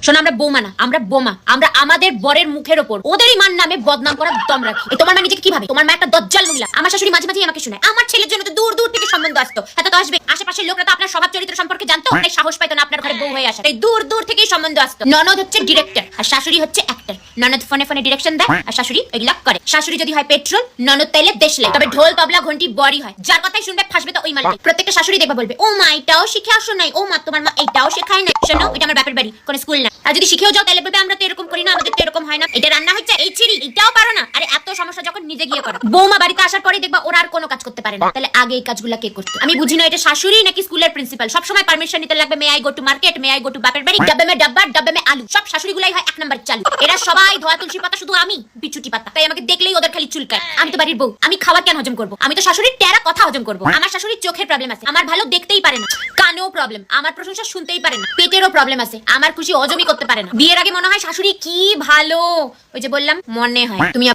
শোনো, আমরা বৌমা না, আমরা বোমা। আমরা আমাদের বরের মুখের ওপর ওদেরই মান নামে বদনাম করার দম রাখি। তোমার মা নিজেকে কি ভাবে? তোমার মা একটা দজ্জাল মহিলা। আমার শাশুড়ি মাঝে মাঝে আমাকে শোনায় আমার ছেলের জন্য তো দূর দূর থেকে সম্বন্ধ আসতো। এত তো আসবে, আশেপাশের লোকরা তো আপনার স্বভাব চরিত্র সম্পর্কে জানতো, তাই সাহস পাইতো না আপনার ঘরে বউ হয়ে আসা। তাই দূর দূর থেকেই সম্বন্ধ আসতো। ননদ হচ্ছে ডিরেক্টর আর শাশুড়ি হচ্ছে অ্যাক্টর। ননদ ফোনে ফোনে ডিরেকশন দেয় আর শাশুড়ি এগুলা করে। শাশুড়ি যদি হয় পেট্রোল, ননদ তাইলে দেশলাই। তবে ঢোল তবলা ঘন্টি বড়ি হয়। যার কথাই শুনবে ফাঁসবে তো ওই মালটি। প্রত্যেকটা শাশুড়ি দেখবা বলবে, ও মা এটাও শিখে আসো নাই, ও মা তোমার মা এটাও শেখায় না। শোনো, এটা আমার বাপের বাড়ি, কোন স্কুল না। আর যদি শিখেও যাও তাহলে বলবে আমরা তো এরকম করি না, আমাদের তো এরকম হয় না, এটা রান্না হচ্ছে এই ছিরি, এটাও পারো না। আরে এত সমস্যা যখন নিজে গিয়ে করো। বৌমা বাড়িতে আসার পরে দেখবা ওরা আর কোনো কাজ করতে পারে না। তাহলে আগে এই কাজগুলো কে করতো? আমি বুঝি না এটা শাশুড়ি নাকি স্কুলের প্রিন্সিপাল। সব সময় পারমিশন নিতে লাগবে। May I go to market, may I go to বাপের বাড়ি, ডাব্বে মে ডাব্বা, ডাব্বে মে আলু। সব শাশুড়িগুলাই হয় এক নাম্বার চালু। এরা সবাই ধোয়া তুলসী পাতা, শুধু আমি বিচুটি পাতা। তাই আমাকে দেখলেই ওদের খালি চুলকায়। আমি তো বাড়ির বউ, আমি খাবার কেন হজম করবো? আমি তো শাশুড়ির টেরা কথা হজম করবো। আমার শাশুড়ির চোখের প্রবলেম আছে, আমার ভালো দেখতেই পারে না। কানেও প্রবলেম, আমার প্রশংসা শুনতেই পারে না। পেটেরও প্রবলেম আছে, আমার খুশি হজমই করতে পারে না। বিয়ের আগে মনে হয় শাশুড়ি কি ভালো, ওই যে বললাম মনে হয়। তুমি